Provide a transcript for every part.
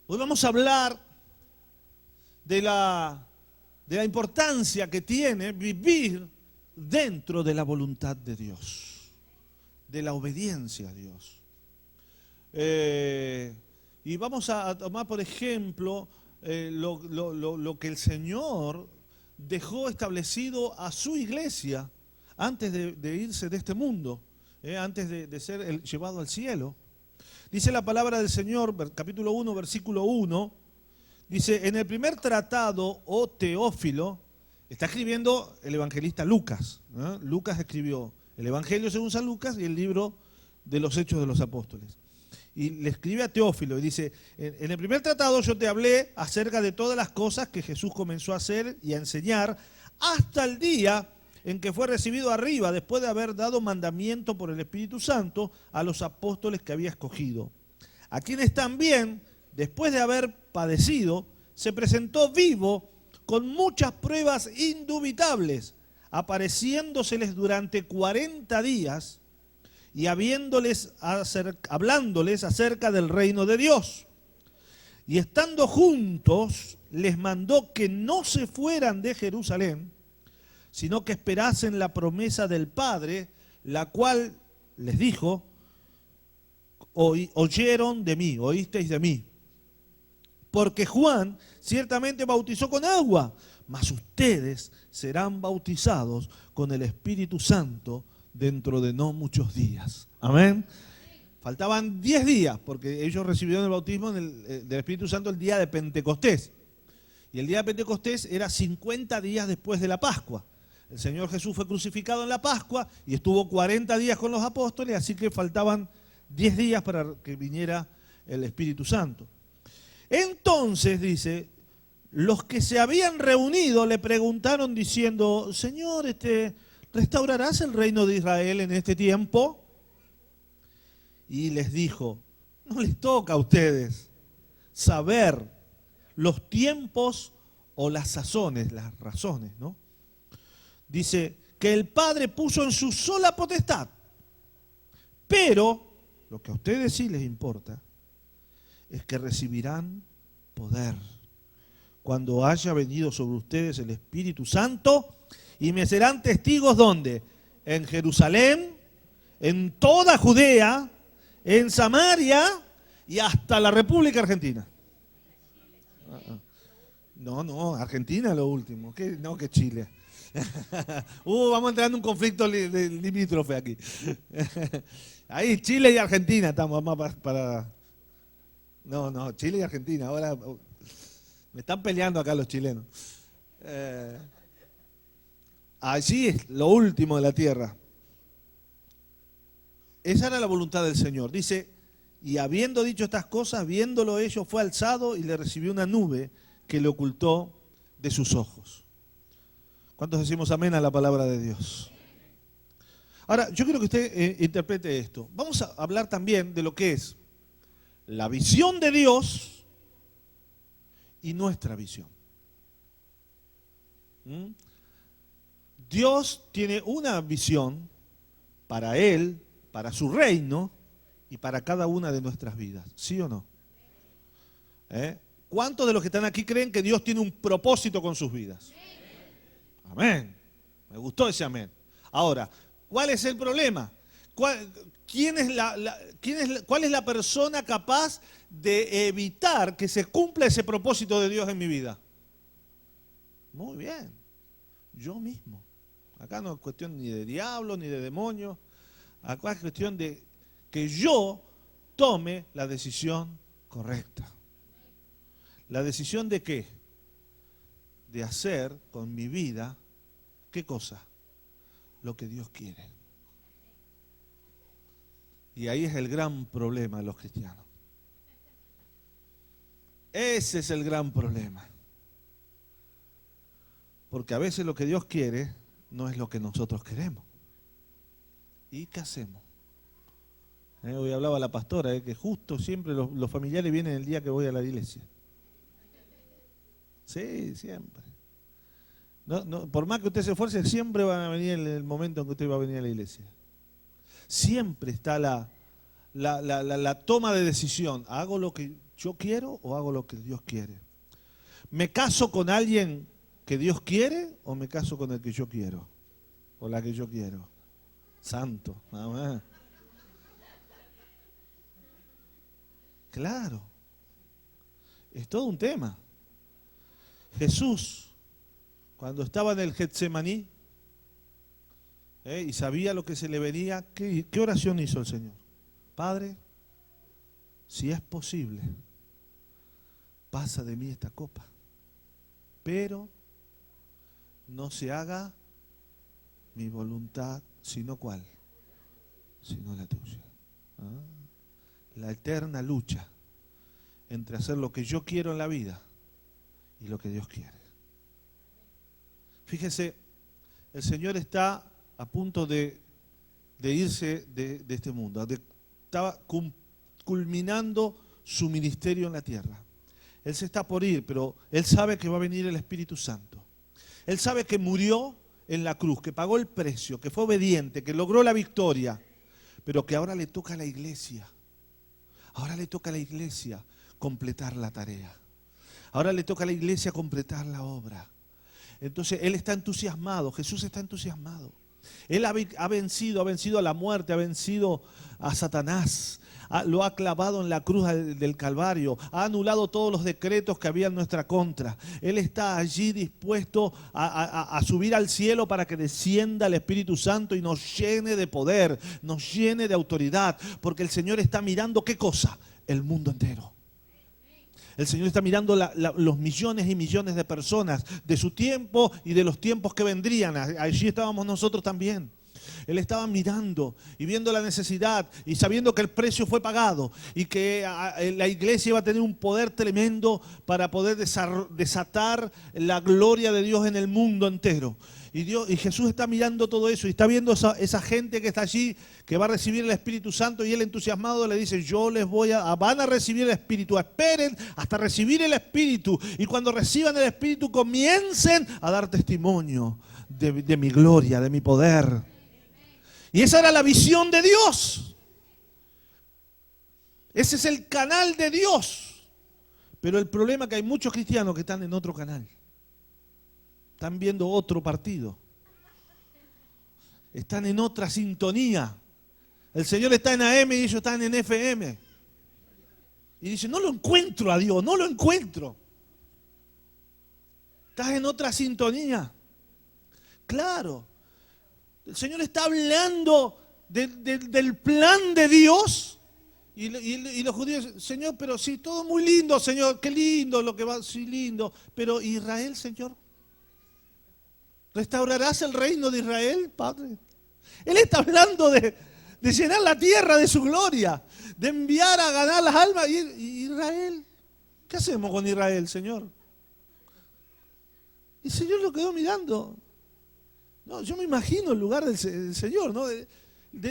Hoy vamos a hablar de la importancia que tiene vivir dentro de la voluntad de Dios, de la obediencia a Dios. Y vamos a tomar, por ejemplo, lo que el Señor dejó establecido a su iglesia antes de irse de este mundo, antes de ser llevado al cielo. Dice la palabra del Señor, capítulo 1, versículo 1, dice, en el primer tratado, oh Teófilo, está escribiendo el evangelista Lucas. Lucas escribió el Evangelio según San Lucas y el libro de los Hechos de los Apóstoles. Y le escribe a Teófilo y dice, en el primer tratado yo te hablé acerca de todas las cosas que Jesús comenzó a hacer y a enseñar hasta el día en que fue recibido arriba, después de haber dado mandamiento por el Espíritu Santo a los apóstoles que había escogido, a quienes también, después de haber padecido, se presentó vivo con muchas pruebas indubitables, apareciéndoseles durante 40 días y hablándoles acerca del reino de Dios. Y estando juntos, les mandó que no se fueran de Jerusalén, sino que esperasen la promesa del Padre, la cual les dijo, oyeron de mí, oísteis de mí. Porque Juan ciertamente bautizó con agua, mas ustedes serán bautizados con el Espíritu Santo dentro de no muchos días. Amén. Faltaban 10 días, porque ellos recibieron el bautismo del Espíritu Santo el día de Pentecostés. Y el día de Pentecostés era 50 días después de la Pascua. El Señor Jesús fue crucificado en la Pascua y estuvo 40 días con los apóstoles, así que faltaban 10 días para que viniera el Espíritu Santo. Entonces, dice, los que se habían reunido le preguntaron diciendo, Señor, ¿restaurarás el reino de Israel en este tiempo? Y les dijo, no les toca a ustedes saber los tiempos o las sazones, las razones, ¿no? Dice que el Padre puso en su sola potestad, pero lo que a ustedes sí les importa es que recibirán poder cuando haya venido sobre ustedes el Espíritu Santo y me serán testigos ¿dónde? En Jerusalén, en toda Judea, en Samaria y hasta la República Argentina. No, Argentina es lo último, no que Chile. Vamos a entrar en un conflicto limítrofe aquí. Ahí Chile y Argentina estamos más para... No, Chile y Argentina. Ahora me están peleando acá los chilenos. Allí es lo último de la tierra. Esa era la voluntad del Señor. Dice, y habiendo dicho estas cosas, viéndolo ellos, fue alzado y le recibió una nube que le ocultó de sus ojos. ¿Cuántos decimos amén a la palabra de Dios? Ahora, yo quiero que usted interprete esto. Vamos a hablar también de lo que es la visión de Dios y nuestra visión. Dios tiene una visión para Él, para su reino y para cada una de nuestras vidas. ¿Sí o no? ¿Cuántos de los que están aquí creen que Dios tiene un propósito con sus vidas? Amén. Me gustó ese amén. Ahora, ¿cuál es el problema? ¿Cuál es la persona capaz de evitar que se cumpla ese propósito de Dios en mi vida? Muy bien, yo mismo. Acá no es cuestión ni de diablo ni de demonio. Acá es cuestión de que yo tome la decisión correcta. ¿La decisión de qué? De hacer con mi vida, ¿qué cosa? Lo que Dios quiere. Y ahí es el gran problema de los cristianos. Ese es el gran problema. Porque a veces lo que Dios quiere no es lo que nosotros queremos. ¿Y qué hacemos? Hoy hablaba la pastora, que justo siempre los familiares vienen el día que voy a la iglesia. Sí, siempre. No, por más que usted se esfuerce, siempre van a venir en el momento en que usted va a venir a la iglesia. Siempre está la toma de decisión. ¿Hago lo que yo quiero o hago lo que Dios quiere? ¿Me caso con alguien que Dios quiere o me caso con el que yo quiero? O la que yo quiero. Santo, nada más. Claro. Es todo un tema. Jesús, cuando estaba en el Getsemaní, y sabía lo que se le venía, ¿qué oración hizo el Señor? Padre, si es posible, pasa de mí esta copa, pero no se haga mi voluntad, sino ¿cuál? Sino la tuya. La eterna lucha entre hacer lo que yo quiero en la vida y lo que Dios quiere. Fíjese, el Señor está a punto de irse de este mundo. Estaba culminando su ministerio en la tierra. Él se está por ir, pero Él sabe que va a venir el Espíritu Santo. Él sabe que murió en la cruz, que pagó el precio, que fue obediente, que logró la victoria, pero que ahora le toca a la iglesia. Ahora le toca a la iglesia completar la tarea. Ahora le toca a la iglesia completar la obra. Entonces Él está entusiasmado, Jesús está entusiasmado. Él ha vencido a la muerte, ha vencido a Satanás, lo ha clavado en la cruz del Calvario, ha anulado todos los decretos que había en nuestra contra. Él está allí dispuesto a subir al cielo para que descienda el Espíritu Santo y nos llene de poder, nos llene de autoridad, porque el Señor está mirando ¿qué cosa? El mundo entero. El Señor está mirando los millones y millones de personas de su tiempo y de los tiempos que vendrían. Allí estábamos nosotros también. Él estaba mirando y viendo la necesidad y sabiendo que el precio fue pagado y que la iglesia iba a tener un poder tremendo para poder desatar la gloria de Dios en el mundo entero. Y Jesús está mirando todo eso y está viendo esa gente que está allí, que va a recibir el Espíritu Santo, y Él entusiasmado le dice, van a recibir el Espíritu, esperen hasta recibir el Espíritu, y cuando reciban el Espíritu comiencen a dar testimonio de mi gloria, de mi poder. Y esa era la visión de Dios. Ese es el canal de Dios. Pero el problema es que hay muchos cristianos que están en otro canal. Están viendo otro partido. Están en otra sintonía. El Señor está en AM y ellos están en FM. Y dicen, no lo encuentro a Dios, no lo encuentro. Estás en otra sintonía. Claro. El Señor está hablando del plan de Dios. Y los judíos, Señor, pero sí, todo muy lindo, Señor. Qué lindo lo que va, sí, lindo. Pero Israel, Señor. ¿Restaurarás el reino de Israel, Padre? Él está hablando de llenar la tierra de su gloria, de enviar a ganar las almas. ¿Y Israel? ¿Qué hacemos con Israel, Señor? Y el Señor lo quedó mirando. No, yo me imagino el lugar del Señor, ¿no?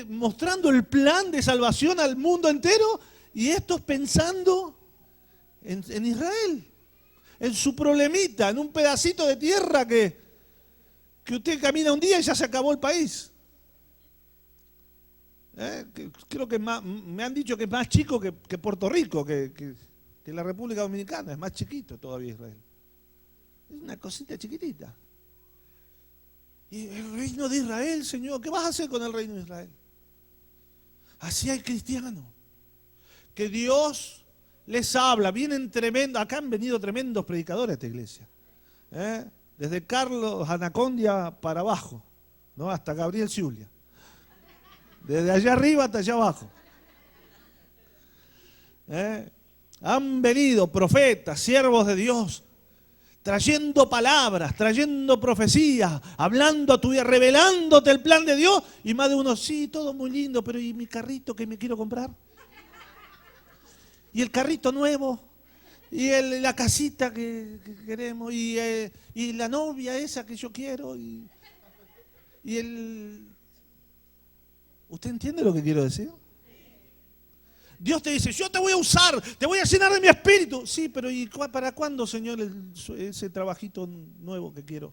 Mostrando el plan de salvación al mundo entero, y estos pensando en Israel, en su problemita, en un pedacito de tierra que usted camina un día y ya se acabó el país. Creo que me han dicho que es más chico que Puerto Rico, que la República Dominicana, es más chiquito todavía Israel. Es una cosita chiquitita. Y el reino de Israel, Señor, ¿qué vas a hacer con el reino de Israel? Así hay cristianos, que Dios les habla, vienen tremendos, acá han venido tremendos predicadores a esta iglesia. Desde Carlos Anacondia para abajo, ¿no? Hasta Gabriel Zulia. Desde allá arriba hasta allá abajo. Han venido profetas, siervos de Dios, trayendo palabras, trayendo profecías, hablando a tu vida, revelándote el plan de Dios, y más de uno, sí, todo muy lindo, pero ¿y mi carrito que me quiero comprar? ¿Y el carrito nuevo? ¿Y la casita que queremos? ¿Y la novia esa que yo quiero? ¿Usted entiende lo que quiero decir? Dios te dice, yo te voy a usar, te voy a llenar de mi espíritu. Sí, pero ¿y para cuándo, Señor, ese trabajito nuevo que quiero?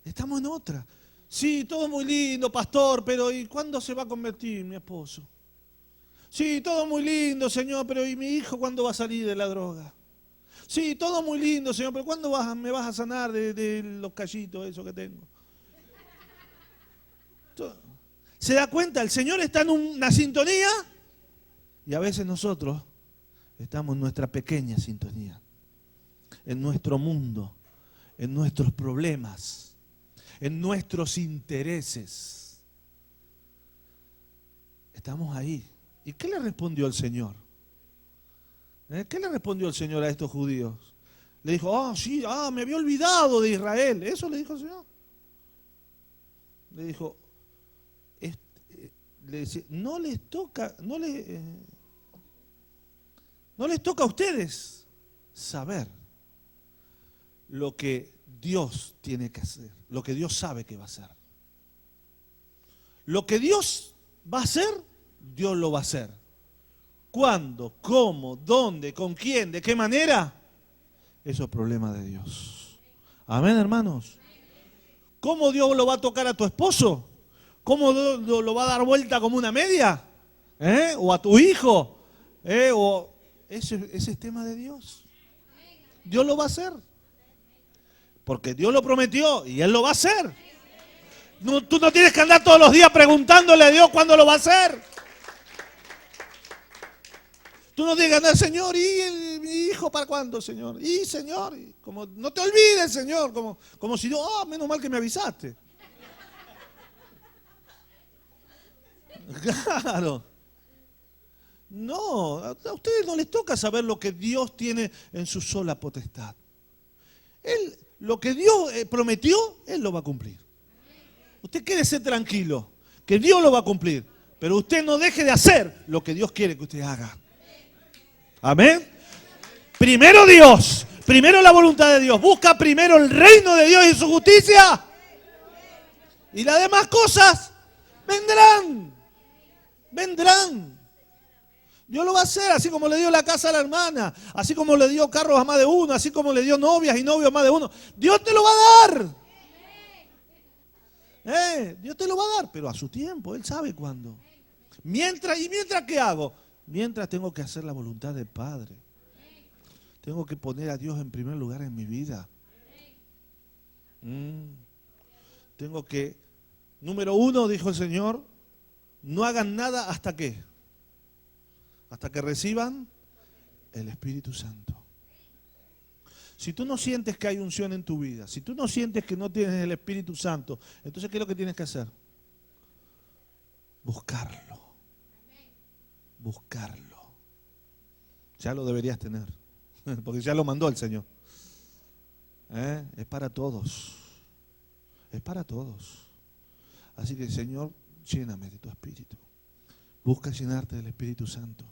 Estamos en otra. Sí, todo muy lindo, pastor, pero ¿y cuándo se va a convertir mi esposo? Sí, todo muy lindo, Señor, pero ¿y mi hijo cuándo va a salir de la droga? Sí, todo muy lindo, Señor, pero ¿cuándo me vas a sanar de los callitos esos que tengo? ¿Se da cuenta? El Señor está en una sintonía y a veces nosotros estamos en nuestra pequeña sintonía, en nuestro mundo, en nuestros problemas, en nuestros intereses. Estamos ahí. ¿Y qué le respondió el Señor? ¿Qué le respondió el Señor a estos judíos? Le dijo, sí, me había olvidado de Israel. Eso le dijo el Señor. Le dijo, le decía, no les toca a ustedes saber lo que Dios tiene que hacer, lo que Dios sabe que va a hacer. Lo que Dios va a hacer, Dios lo va a hacer. ¿Cuándo? ¿Cómo? ¿Dónde? ¿Con quién? ¿De qué manera? Eso es problema de Dios. Amén, hermanos. ¿Cómo Dios lo va a tocar a tu esposo? ¿Cómo lo va a dar vuelta como una media? ¿O a tu hijo? Ese es tema de Dios. Dios lo va a hacer. Porque Dios lo prometió y Él lo va a hacer. No, tú no tienes que andar todos los días preguntándole a Dios cuándo lo va a hacer. Tú no tienes que andar, Señor, ¿y mi hijo para cuándo, Señor? Y Señor, como no te olvides, Señor, como si yo, menos mal que me avisaste. Claro. No, a ustedes no les toca saber lo que Dios tiene en su sola potestad. Lo que Dios prometió, Él lo va a cumplir. Usted quédese tranquilo, que Dios lo va a cumplir. Pero usted no deje de hacer lo que Dios quiere que usted haga. Amén. Primero Dios, primero la voluntad de Dios. Busca primero el reino de Dios y su justicia. Y las demás cosas vendrán. Vendrán. Dios lo va a hacer, así como le dio la casa a la hermana, así como le dio carros a más de uno, así como le dio novias y novios a más de uno. Dios te lo va a dar. Dios te lo va a dar, pero a su tiempo, Él sabe cuándo. Mientras, ¿qué hago? Mientras tengo que hacer la voluntad del Padre. Tengo que poner a Dios en primer lugar en mi vida. Tengo que, número 1, dijo el Señor, no hagan nada hasta que reciban el Espíritu Santo. Si tú no sientes que hay unción en tu vida, si tú no sientes que no tienes el Espíritu Santo, entonces ¿qué es lo que tienes que hacer? Buscarlo. Buscarlo. Ya lo deberías tener, porque ya lo mandó el Señor. Es para todos. Es para todos. Así que, Señor, lléname de tu Espíritu. Busca llenarte del Espíritu Santo.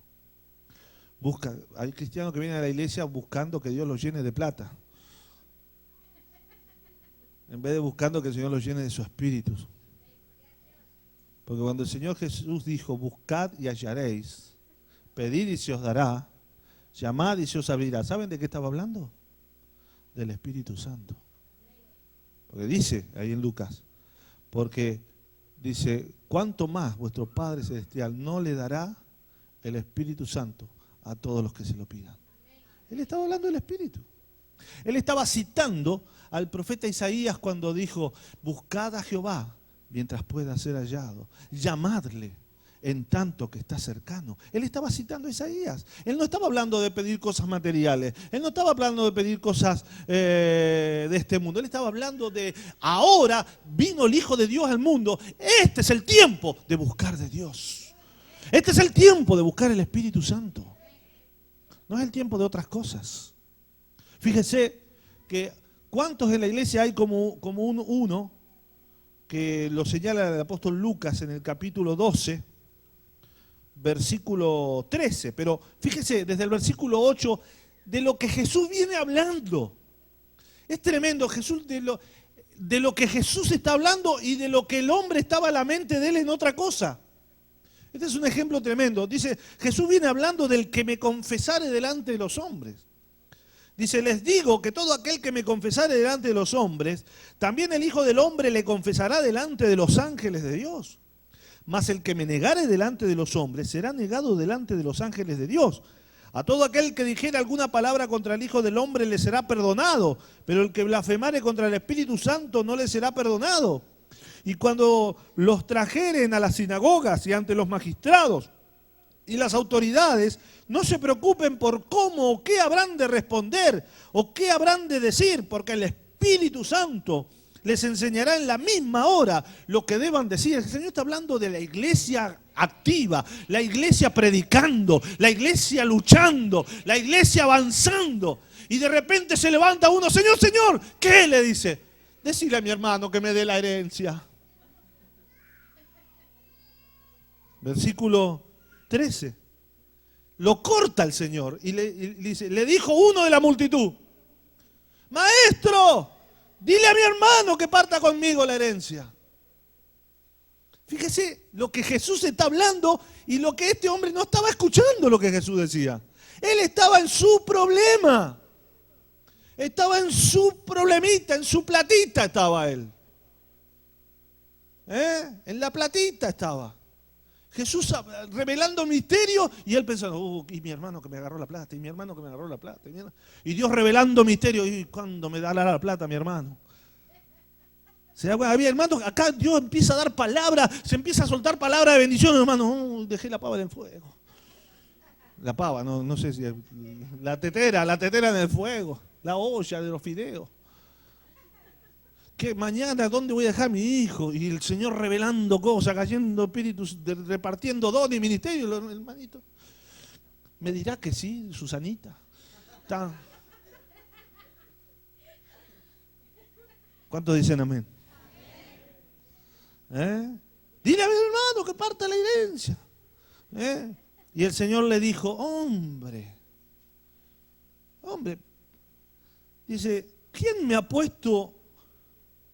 Busca, hay cristianos que vienen a la iglesia buscando que Dios los llene de plata, en vez de buscando que el Señor los llene de su Espíritu. Porque cuando el Señor Jesús dijo, buscad y hallaréis, pedid y se os dará, llamad y se os abrirá. ¿Saben de qué estaba hablando? Del Espíritu Santo. Porque dice ahí en Lucas, porque dice, ¿cuánto más vuestro Padre Celestial no le dará el Espíritu Santo a todos los que se lo pidan? Él estaba hablando del Espíritu. Él estaba citando al profeta Isaías cuando dijo, buscad a Jehová mientras pueda ser hallado, llamadle en tanto que está cercano. Él estaba citando a Isaías. Él no estaba hablando de pedir cosas materiales. Él no estaba hablando de pedir cosas de este mundo. Él estaba hablando de, ahora vino el Hijo de Dios al mundo. Este es el tiempo de buscar de Dios. Este es el tiempo de buscar el Espíritu Santo. No es el tiempo de otras cosas. Fíjese que cuántos en la iglesia hay como uno que lo señala el apóstol Lucas en el capítulo 12, versículo 13. Pero fíjese, desde el versículo 8, de lo que Jesús viene hablando. Es tremendo, Jesús, de lo que Jesús está hablando y de lo que el hombre estaba a la mente de él en otra cosa. Este es un ejemplo tremendo. Dice, Jesús viene hablando del que me confesare delante de los hombres. Dice, les digo que todo aquel que me confesare delante de los hombres, también el Hijo del Hombre le confesará delante de los ángeles de Dios. Mas el que me negare delante de los hombres será negado delante de los ángeles de Dios. A todo aquel que dijere alguna palabra contra el Hijo del Hombre le será perdonado, pero el que blasfemare contra el Espíritu Santo no le será perdonado. Y cuando los trajeren a las sinagogas y ante los magistrados y las autoridades, no se preocupen por cómo o qué habrán de responder o qué habrán de decir, porque el Espíritu Santo les enseñará en la misma hora lo que deban decir. El Señor está hablando de la iglesia activa, la iglesia predicando, la iglesia luchando, la iglesia avanzando. Y de repente se levanta uno, Señor, Señor, ¿qué? Le dice, decirle a mi hermano que me dé la herencia. Versículo 13. Lo corta el Señor y le dice, le dijo uno de la multitud, Maestro, dile a mi hermano que parta conmigo la herencia. Fíjese lo que Jesús está hablando y lo que este hombre no estaba escuchando lo que Jesús decía. Él estaba en su problema. Estaba en su problemita, en su platita estaba él. En la platita estaba. Jesús revelando misterio y él pensando, y mi hermano que me agarró la plata, y mi hermano que me agarró la plata. Y Dios revelando misterio, ¿y cuándo me da la plata mi hermano? ¿Se da cuenta? Había hermanos, acá Dios empieza a dar palabra, se empieza a soltar palabra de bendición, hermano, dejé la pava en el fuego. La pava, no sé si, la tetera en el fuego, la olla de los fideos. Que mañana, ¿dónde voy a dejar a mi hijo? Y el Señor revelando cosas, cayendo espíritus, repartiendo don y ministerio. El hermanito me dirá que sí, Susanita. ¿Cuántos dicen amén? Dile a mi hermano que parta la herencia. Y el Señor le dijo, hombre, dice, ¿quién me ha puesto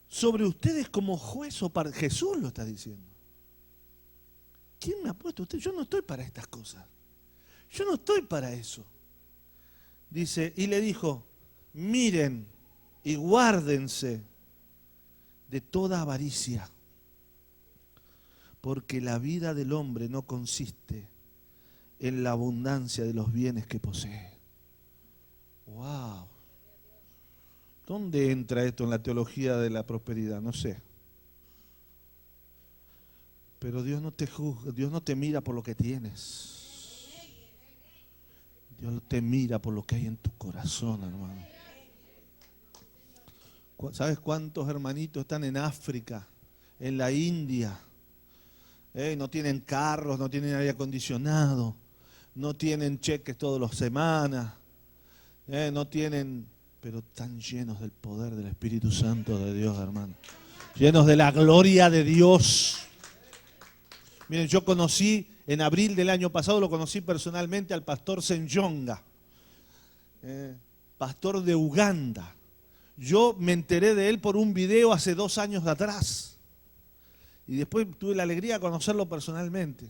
sobre ustedes como juez o para? Jesús lo está diciendo. ¿Quién me ha puesto usted? Yo no estoy para estas cosas. Yo no estoy para eso. Dice, y le dijo, miren y guárdense de toda avaricia, porque la vida del hombre no consiste en la abundancia de los bienes que posee. ¡Wow! ¿Dónde entra esto en la teología de la prosperidad? No sé. Pero Dios no te juzga, Dios no te mira por lo que tienes. Dios te mira por lo que hay en tu corazón, hermano. ¿Sabes cuántos hermanitos están en África, en la India? No tienen carros, no tienen aire acondicionado, no tienen cheques todas las semanas, no tienen, pero están llenos del poder del Espíritu Santo de Dios, hermano. Llenos de la gloria de Dios. Miren, yo conocí, en abril del año pasado, lo conocí personalmente al pastor Senjonga, pastor de Uganda. Yo me enteré de él por un video hace 2 años atrás. Y después tuve la alegría de conocerlo personalmente.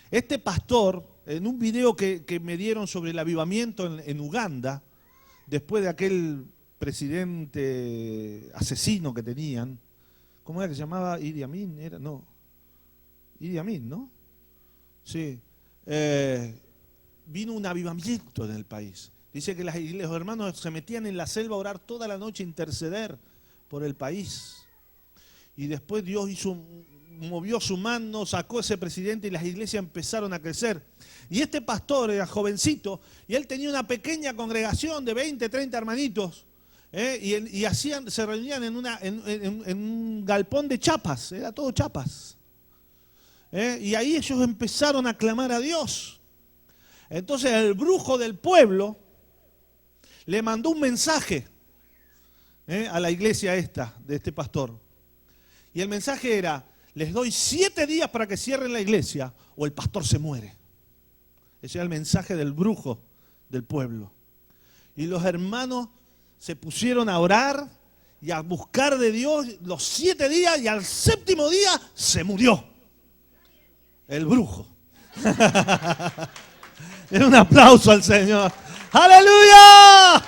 Este pastor, en un video que me dieron sobre el avivamiento en Uganda, después de aquel presidente asesino que tenían, ¿cómo era que se llamaba? Idi Amin, ¿era? No. Idi Amin, ¿no? Sí. Vino un avivamiento en el país. Dice que los hermanos se metían en la selva a orar toda la noche, a interceder por el país. Y después Dios movió su mano, sacó a ese presidente y las iglesias empezaron a crecer. Y este pastor era jovencito y él tenía una pequeña congregación de 20, 30 hermanitos. Y se reunían en un galpón de chapas, era todo chapas. Y ahí ellos empezaron a clamar a Dios. Entonces el brujo del pueblo le mandó un mensaje a la iglesia de este pastor. Y el mensaje era, les doy 7 días para que cierren la iglesia o el pastor se muere. Ese era el mensaje del brujo del pueblo. Y los hermanos se pusieron a orar y a buscar de Dios los 7 días y al 7º día se murió el brujo. Den un aplauso al Señor. ¡Aleluya!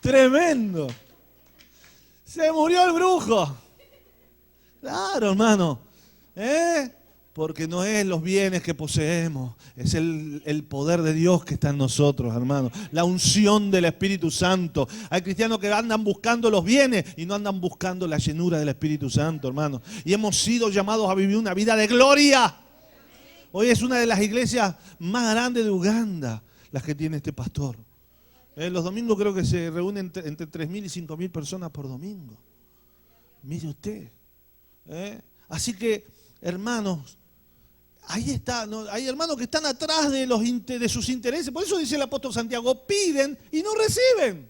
Tremendo. Se murió el brujo. Claro, hermano. Porque no es los bienes que poseemos, es el poder de Dios que está en nosotros, hermano. La unción del Espíritu Santo. Hay cristianos que andan buscando los bienes y no andan buscando la llenura del Espíritu Santo, hermano. Y hemos sido llamados a vivir una vida de gloria. Hoy es una de las iglesias más grandes de Uganda, las que tiene este pastor. Los domingos creo que se reúnen entre 3.000 y 5.000 personas por domingo. Mire usted. Así que, hermanos, ahí está, ¿no? Hay hermanos que están atrás de sus intereses. Por eso dice el apóstol Santiago, piden y no reciben.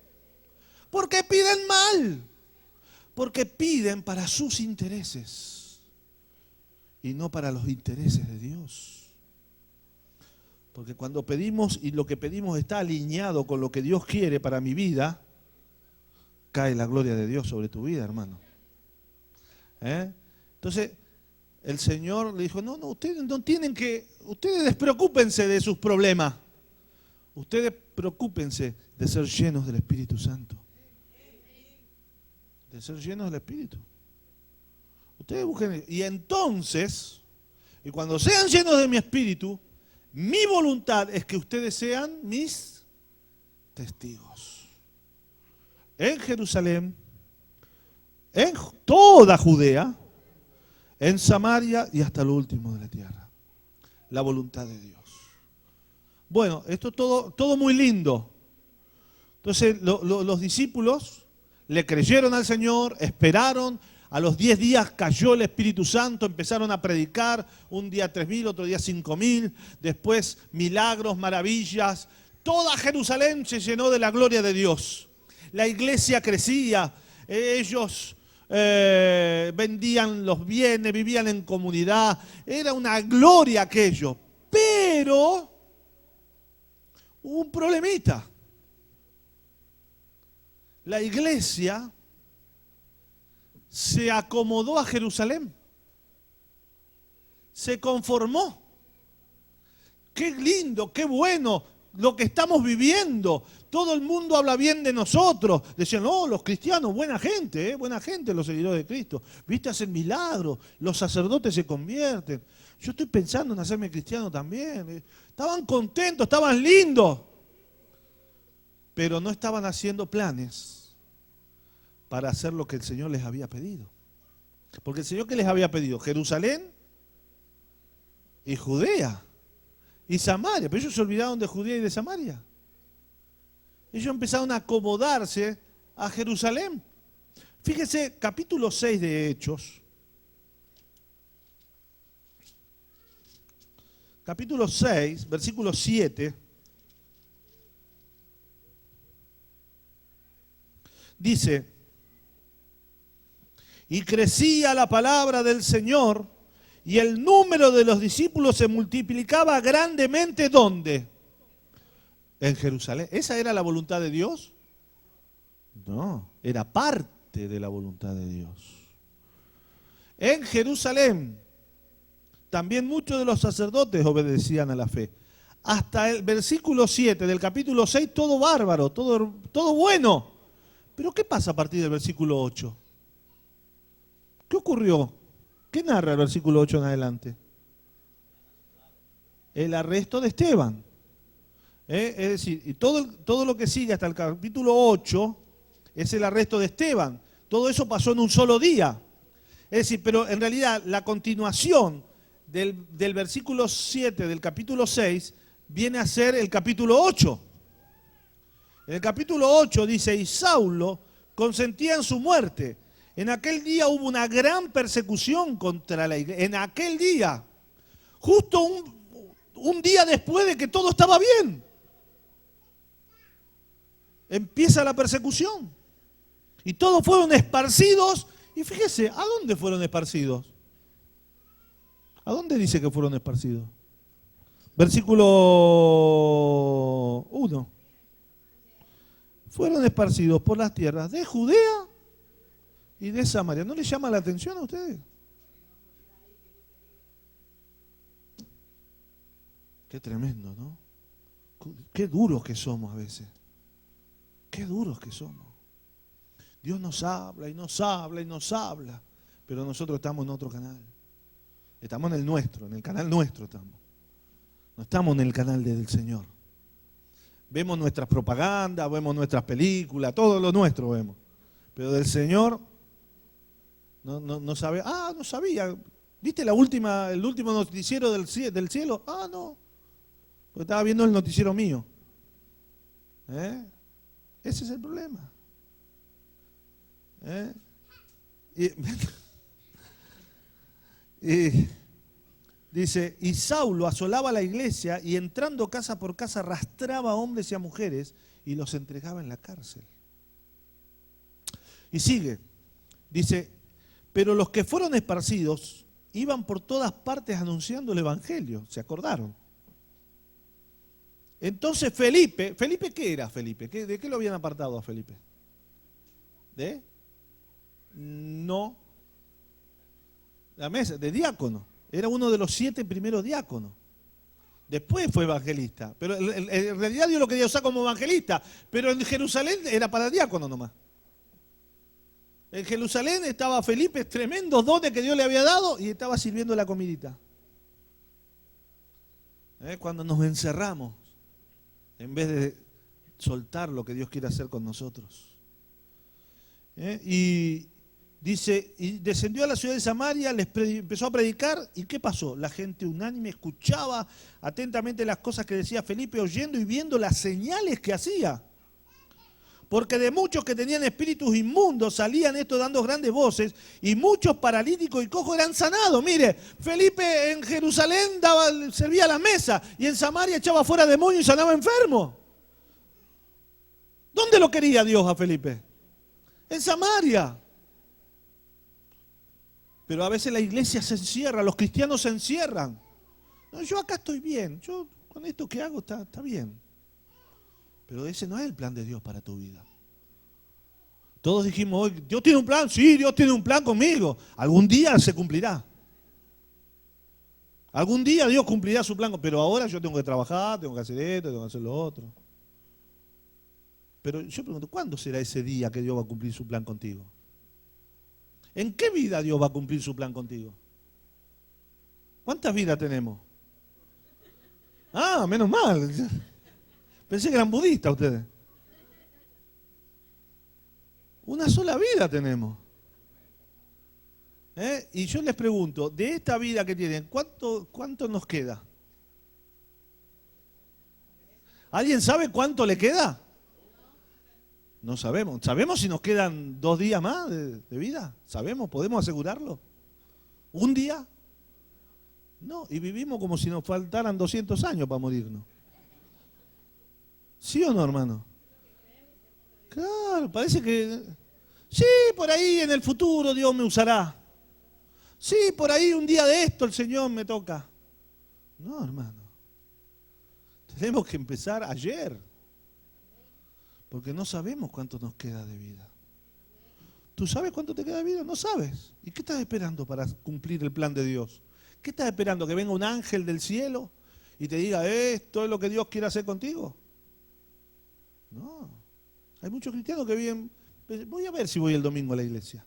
Porque piden mal. Porque piden para sus intereses y no para los intereses de Dios. Porque cuando pedimos y lo que pedimos está alineado con lo que Dios quiere para mi vida, cae la gloria de Dios sobre tu vida, hermano. Entonces, el Señor le dijo, no, ustedes no tienen que, ustedes despreocúpense de sus problemas. Ustedes preocúpense de ser llenos del Espíritu Santo. De ser llenos del Espíritu. Ustedes busquen, y entonces, y cuando sean llenos de mi Espíritu, mi voluntad es que ustedes sean mis testigos. En Jerusalén, en toda Judea, en Samaria y hasta lo último de la tierra. La voluntad de Dios. Bueno, esto todo muy lindo. Entonces los discípulos le creyeron al Señor, esperaron. A los 10 días cayó el Espíritu Santo, empezaron a predicar. Un día 3.000, otro día 5.000. Después milagros, maravillas. Toda Jerusalén se llenó de la gloria de Dios. La iglesia crecía. Ellos vendían los bienes, vivían en comunidad, era una gloria aquello, pero hubo un problemita. La iglesia se acomodó a Jerusalén, se conformó. Qué lindo, qué bueno lo que estamos viviendo. Todo el mundo habla bien de nosotros. Decían, no, los cristianos, buena gente los seguidores de Cristo. Viste, hacen milagros, los sacerdotes se convierten. Yo estoy pensando en hacerme cristiano también. Estaban contentos, estaban lindos. Pero no estaban haciendo planes para hacer lo que el Señor les había pedido. Porque el Señor, ¿qué les había pedido? Jerusalén y Judea y Samaria. Pero ellos se olvidaron de Judea y de Samaria. Ellos empezaron a acomodarse a Jerusalén. Fíjese, capítulo 6 de Hechos. Capítulo 6, versículo 7. Dice, y crecía la palabra del Señor y el número de los discípulos se multiplicaba grandemente, ¿dónde? En Jerusalén. ¿Esa era la voluntad de Dios? No, era parte de la voluntad de Dios. En Jerusalén también muchos de los sacerdotes obedecían a la fe. Hasta el versículo 7 del capítulo 6, todo bárbaro, todo bueno. Pero ¿qué pasa a partir del versículo 8? ¿Qué ocurrió? ¿Qué narra el versículo 8 en adelante? El arresto de Esteban. Es decir, y todo lo que sigue hasta el capítulo 8 es el arresto de Esteban. Todo eso pasó en un solo día. Es decir, pero en realidad la continuación del versículo 7 del capítulo 6 viene a ser el capítulo 8. En el capítulo 8 dice, y Saulo consentía en su muerte. En aquel día hubo una gran persecución contra la iglesia. En aquel día, justo un día después de que todo estaba bien, empieza la persecución. Y todos fueron esparcidos. Y fíjese, ¿a dónde fueron esparcidos? ¿A dónde dice que fueron esparcidos? Versículo 1. Fueron esparcidos por las tierras de Judea y de Samaria. ¿No les llama la atención a ustedes? Qué tremendo, ¿no? Qué duros que somos a veces. Qué duros que somos. Dios nos habla y nos habla y nos habla, pero nosotros estamos en otro canal. Estamos en el nuestro, en el canal nuestro estamos. No estamos en el canal del Señor. Vemos nuestras propagandas, vemos nuestras películas, todo lo nuestro vemos. Pero del Señor no sabe. Ah, no sabía. ¿Viste el último noticiero del cielo? Ah, no. Porque estaba viendo el noticiero mío. Ese es el problema. Dice, y Saulo asolaba la iglesia y entrando casa por casa arrastraba a hombres y a mujeres y los entregaba en la cárcel. Y sigue, dice, pero los que fueron esparcidos iban por todas partes anunciando el evangelio, ¿se acordaron? Entonces Felipe, ¿qué era Felipe? ¿De qué lo habían apartado a Felipe? ¿De? No. La mesa, de diácono. Era uno de los 7 primeros diáconos. Después fue evangelista. Pero en realidad Dios lo quería usar como evangelista. Pero en Jerusalén era para diácono nomás. En Jerusalén estaba Felipe, tremendos dones que Dios le había dado y estaba sirviendo la comidita. Cuando nos encerramos, en vez de soltar lo que Dios quiere hacer con nosotros. Y dice, y descendió a la ciudad de Samaria, empezó a predicar, ¿y qué pasó? La gente unánime escuchaba atentamente las cosas que decía Felipe, oyendo y viendo las señales que hacía. Porque de muchos que tenían espíritus inmundos salían estos dando grandes voces, y muchos paralíticos y cojos eran sanados. Mire, Felipe en Jerusalén servía la mesa, y en Samaria echaba fuera demonios y sanaba enfermos. ¿Dónde lo quería Dios a Felipe? En Samaria. Pero a veces la iglesia se encierra, los cristianos se encierran. No, yo acá estoy bien, yo con esto que hago está bien. Pero ese no es el plan de Dios para tu vida. Todos dijimos hoy, ¿Dios tiene un plan? Sí, Dios tiene un plan conmigo. Algún día se cumplirá. Algún día Dios cumplirá su plan, pero ahora yo tengo que trabajar, tengo que hacer esto, tengo que hacer lo otro. Pero yo pregunto, ¿cuándo será ese día que Dios va a cumplir su plan contigo? ¿En qué vida Dios va a cumplir su plan contigo? ¿Cuántas vidas tenemos? Ah, menos mal. Pensé que eran budistas ustedes. Una sola vida tenemos. Y yo les pregunto, de esta vida que tienen, ¿cuánto nos queda? ¿Alguien sabe cuánto le queda? No sabemos. ¿Sabemos si nos quedan 2 días más de vida? ¿Sabemos? ¿Podemos asegurarlo? ¿Un día? No, y vivimos como si nos faltaran 200 años para morirnos. ¿Sí o no, hermano? Claro, parece que... Sí, por ahí en el futuro Dios me usará. Sí, por ahí un día de esto el Señor me toca. No, hermano. Tenemos que empezar ayer. Porque no sabemos cuánto nos queda de vida. ¿Tú sabes cuánto te queda de vida? No sabes. ¿Y qué estás esperando para cumplir el plan de Dios? ¿Qué estás esperando? ¿Que venga un ángel del cielo y te diga, esto es lo que Dios quiere hacer contigo? No. Hay muchos cristianos que viven, voy a ver si voy el domingo a la iglesia.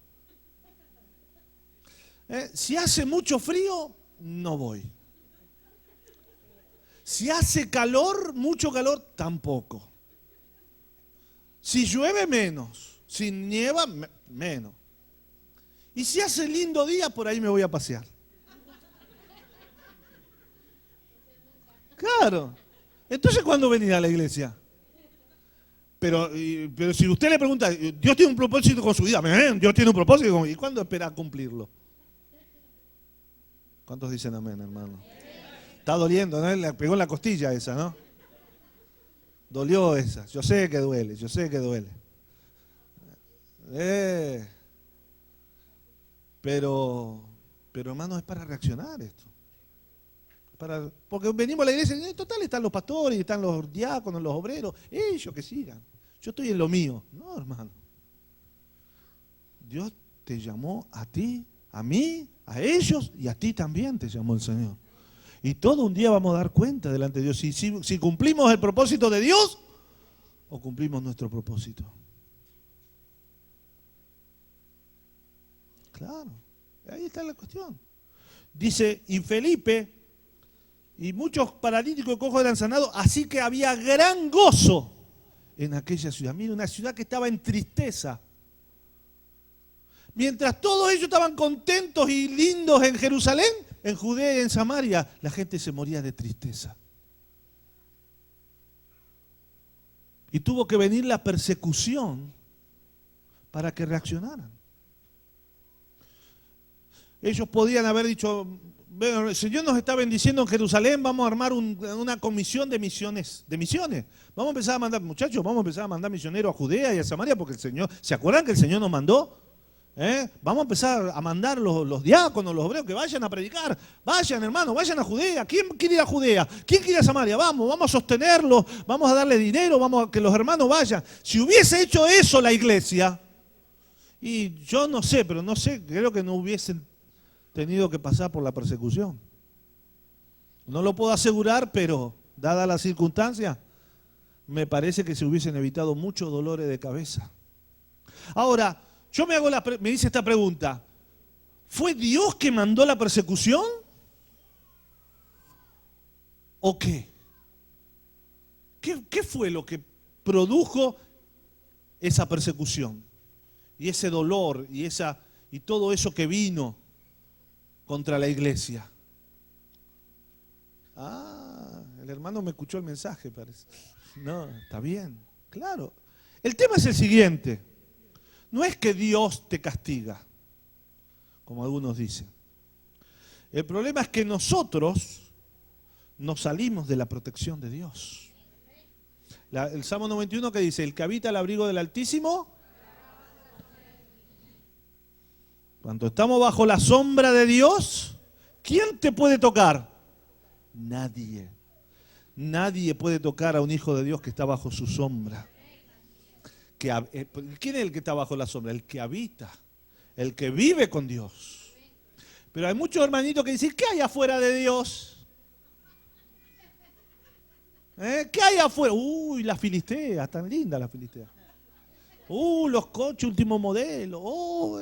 Si hace mucho frío, no voy. Si hace calor, mucho calor, tampoco. Si llueve, menos. Si nieva, menos. Y si hace lindo día, por ahí me voy a pasear. Claro. Entonces, ¿cuándo venir a la iglesia? Pero si usted le pregunta, Dios tiene un propósito con su vida, Dios tiene un propósito, ¿y cuándo espera cumplirlo? ¿Cuántos dicen amén, hermano? Está doliendo, ¿no? Le pegó en la costilla esa, ¿no? Dolió esa. Yo sé que duele, yo sé que duele. Pero hermano, es para reaccionar esto. Porque venimos a la iglesia y en total están los pastores, están los diáconos, los obreros, ellos que sigan. Yo estoy en lo mío. No, hermano. Dios te llamó a ti, a mí, a ellos y a ti también te llamó el Señor. Y todo un día vamos a dar cuenta delante de Dios si cumplimos el propósito de Dios o cumplimos nuestro propósito. Claro, ahí está la cuestión. Dice, y Felipe y muchos paralíticos y cojos eran sanados, así que había gran gozo en aquella ciudad. Mira, una ciudad que estaba en tristeza. Mientras todos ellos estaban contentos y lindos en Jerusalén, en Judea y en Samaria, la gente se moría de tristeza. Y tuvo que venir la persecución para que reaccionaran. Ellos podían haber dicho, bueno, el Señor nos está bendiciendo en Jerusalén, vamos a armar una comisión de misiones. Vamos a empezar a mandar, muchachos, vamos a empezar a mandar misioneros a Judea y a Samaria porque el Señor, ¿se acuerdan que el Señor nos mandó? Vamos a empezar a mandar los diáconos, los obreros, que vayan a predicar. Vayan, hermanos, vayan a Judea. ¿Quién quiere ir a Judea? ¿Quién quiere ir a Samaria? Vamos a sostenerlos, vamos a darle dinero, vamos a que los hermanos vayan. Si hubiese hecho eso la iglesia, y yo no sé, pero no sé, creo que no hubiesen tenido que pasar por la persecución. No lo puedo asegurar, pero dada la circunstancia, me parece que se hubiesen evitado muchos dolores de cabeza. Ahora, yo me hice esta pregunta, ¿fue Dios que mandó la persecución? ¿O qué? ¿Qué fue lo que produjo esa persecución? Y ese dolor y todo eso que vino contra la iglesia. El hermano me escuchó el mensaje, parece. No, está bien, claro. El tema es el siguiente. No es que Dios te castiga, como algunos dicen. El problema es que nosotros nos salimos de la protección de Dios. El Salmo 91 que dice, el que habita al abrigo del Altísimo, cuando estamos bajo la sombra de Dios, ¿quién te puede tocar? Nadie. Nadie puede tocar a un hijo de Dios que está bajo su sombra. ¿Quién es el que está bajo la sombra? El que habita, el que vive con Dios. Pero hay muchos hermanitos que dicen, ¿qué hay afuera de Dios? ¿Qué hay afuera? Uy, las filisteas, tan lindas las filisteas. Los coches último modelo.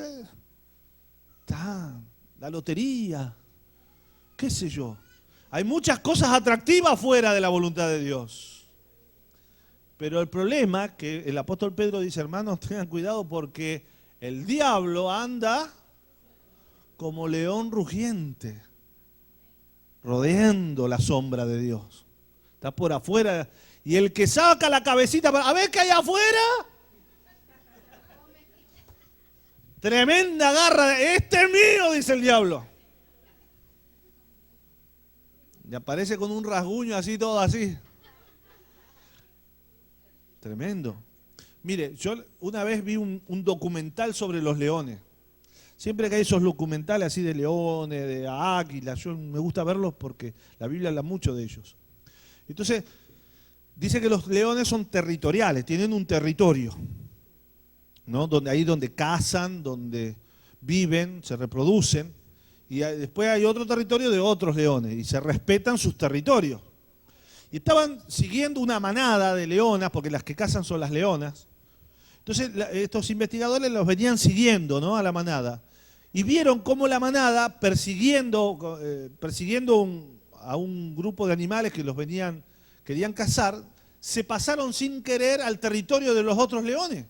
La lotería, qué sé yo. Hay muchas cosas atractivas fuera de la voluntad de Dios. Pero el problema es que el apóstol Pedro dice, hermanos, tengan cuidado porque el diablo anda como león rugiente, rodeando la sombra de Dios. Está por afuera. Y el que saca la cabecita para, a ver qué hay afuera. Tremenda garra, este es mío, dice el diablo. Y aparece con un rasguño así, todo así. Tremendo. Mire, yo una vez vi un documental sobre los leones. Siempre que hay esos documentales así de leones, de águilas, yo me gusta verlos porque la Biblia habla mucho de ellos. Entonces, dice que los leones son territoriales, tienen un territorio, ¿no? Donde cazan, donde viven, se reproducen, y después hay otro territorio de otros leones, y se respetan sus territorios. Y estaban siguiendo una manada de leonas, porque las que cazan son las leonas. Entonces estos investigadores los venían siguiendo, ¿no?, a la manada. Y vieron cómo la manada, persiguiendo a un grupo de animales que querían cazar, se pasaron sin querer al territorio de los otros leones.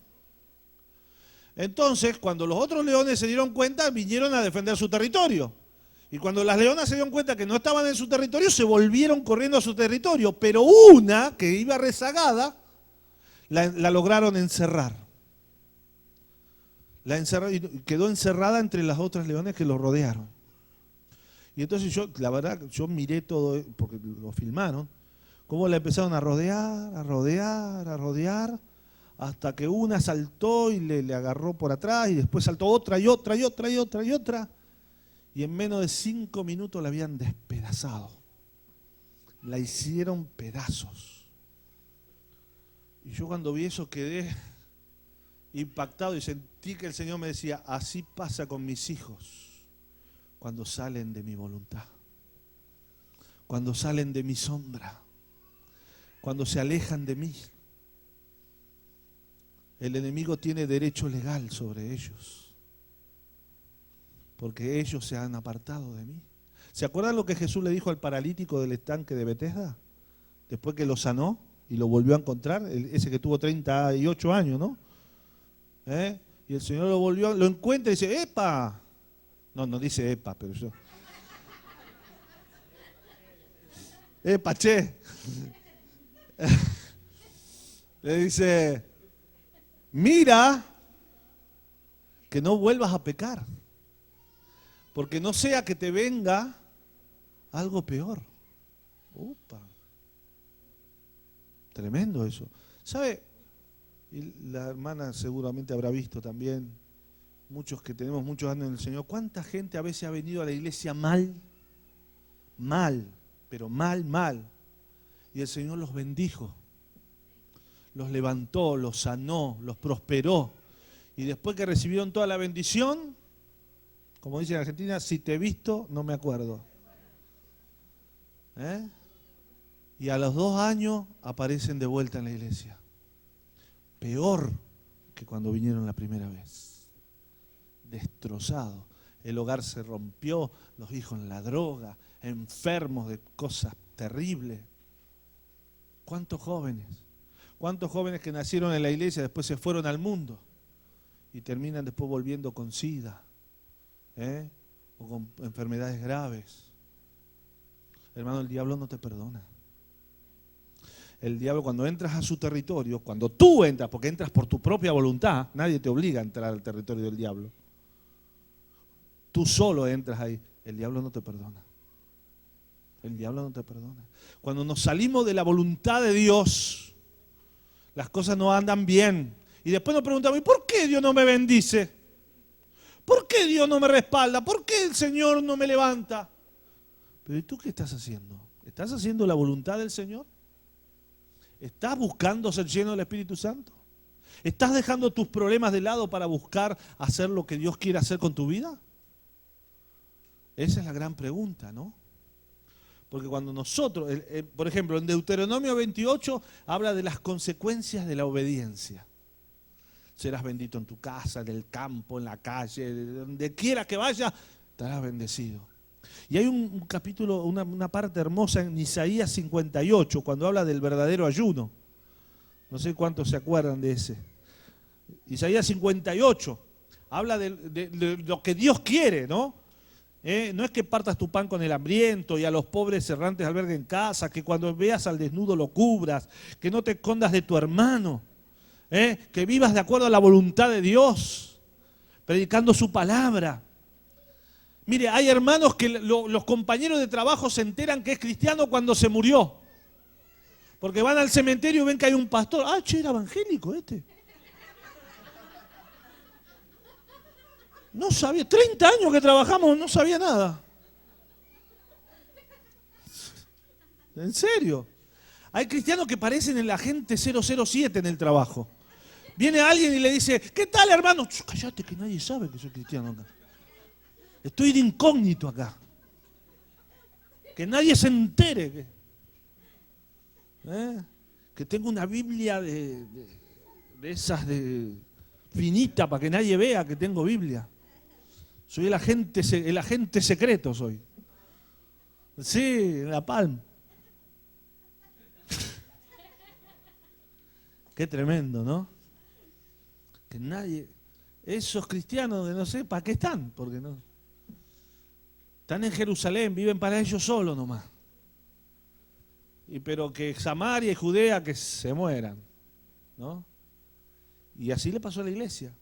Entonces, cuando los otros leones se dieron cuenta, vinieron a defender su territorio. Y cuando las leonas se dieron cuenta que no estaban en su territorio, se volvieron corriendo a su territorio. Pero una, que iba rezagada, la lograron encerrar. Y quedó encerrada entre las otras leones que lo rodearon. Y entonces la verdad, yo miré todo, porque lo filmaron, cómo la empezaron a rodear, hasta que una saltó y le agarró por atrás, y después saltó otra y otra. Y en menos de 5 minutos la habían despedazado. La hicieron pedazos. Y yo cuando vi eso quedé impactado y sentí que el Señor me decía, así pasa con mis hijos cuando salen de mi voluntad, cuando salen de mi sombra, cuando se alejan de mí. El enemigo tiene derecho legal sobre ellos. porque ellos se han apartado de mí. ¿Se acuerdan lo que Jesús le dijo al paralítico del estanque de Betesda? Después que lo sanó y lo volvió a encontrar, ese que tuvo 38 años, ¿no? Y el Señor lo encuentra y dice, ¡epa! No dice epa, pero yo. ¡Epa, che! Le dice, mira que no vuelvas a pecar, porque no sea que te venga algo peor. Upa. Tremendo eso. ¿Sabe? Y la hermana seguramente habrá visto también, muchos que tenemos muchos años en el Señor, cuánta gente a veces ha venido a la iglesia mal, pero mal. Y el Señor los bendijo, los levantó, los sanó, los prosperó. Y después que recibieron toda la bendición, como dice en Argentina, si te he visto, no me acuerdo. Y a los 2 años aparecen de vuelta en la iglesia. Peor que cuando vinieron la primera vez. Destrozados. El hogar se rompió, los hijos en la droga, enfermos de cosas terribles. ¿Cuántos jóvenes? ¿Cuántos jóvenes que nacieron en la iglesia después se fueron al mundo y terminan después volviendo con SIDA, o con enfermedades graves? Hermano, el diablo no te perdona. El diablo, cuando entras a su territorio, cuando tú entras, porque entras por tu propia voluntad, nadie te obliga a entrar al territorio del diablo. Tú solo entras ahí, el diablo no te perdona. El diablo no te perdona. Cuando nos salimos de la voluntad de Dios, las cosas no andan bien. Y después nos preguntamos, ¿y por qué Dios no me bendice? ¿Por qué Dios no me respalda? ¿Por qué el Señor no me levanta? Pero ¿y tú qué estás haciendo? ¿Estás haciendo la voluntad del Señor? ¿Estás buscando ser lleno del Espíritu Santo? ¿Estás dejando tus problemas de lado para buscar hacer lo que Dios quiere hacer con tu vida? Esa es la gran pregunta, ¿no? Porque cuando nosotros, por ejemplo, en Deuteronomio 28 habla de las consecuencias de la obediencia. Serás bendito en tu casa, en el campo, en la calle, donde quiera que vaya, estarás bendecido. Y hay un capítulo, una parte hermosa en Isaías 58, cuando habla del verdadero ayuno. No sé cuántos se acuerdan de ese. Isaías 58 habla de lo que Dios quiere, ¿no? No es que partas tu pan con el hambriento y a los pobres errantes albergue en casa, que cuando veas al desnudo lo cubras, que no te escondas de tu hermano, que vivas de acuerdo a la voluntad de Dios, predicando su palabra. Mire, hay hermanos que los compañeros de trabajo se enteran que es cristiano cuando se murió. Porque van al cementerio y ven que hay un pastor. Ah, che, era evangélico este. No sabía, 30 años que trabajamos, no sabía nada. En serio. Hay cristianos que parecen el agente 007 en el trabajo. Viene alguien y le dice, ¿qué tal, hermano? Cállate que nadie sabe que soy cristiano acá. Estoy de incógnito acá. Que nadie se entere. Que tengo una Biblia de esas de finita para que nadie vea que tengo Biblia. Soy el agente secreto soy. Sí, la palma. Qué tremendo, ¿no? Que nadie... Esos cristianos de no sé para qué están, porque no... Están en Jerusalén, viven para ellos solos nomás. Pero que Samaria y Judea que se mueran, ¿no? Y así le pasó a la iglesia.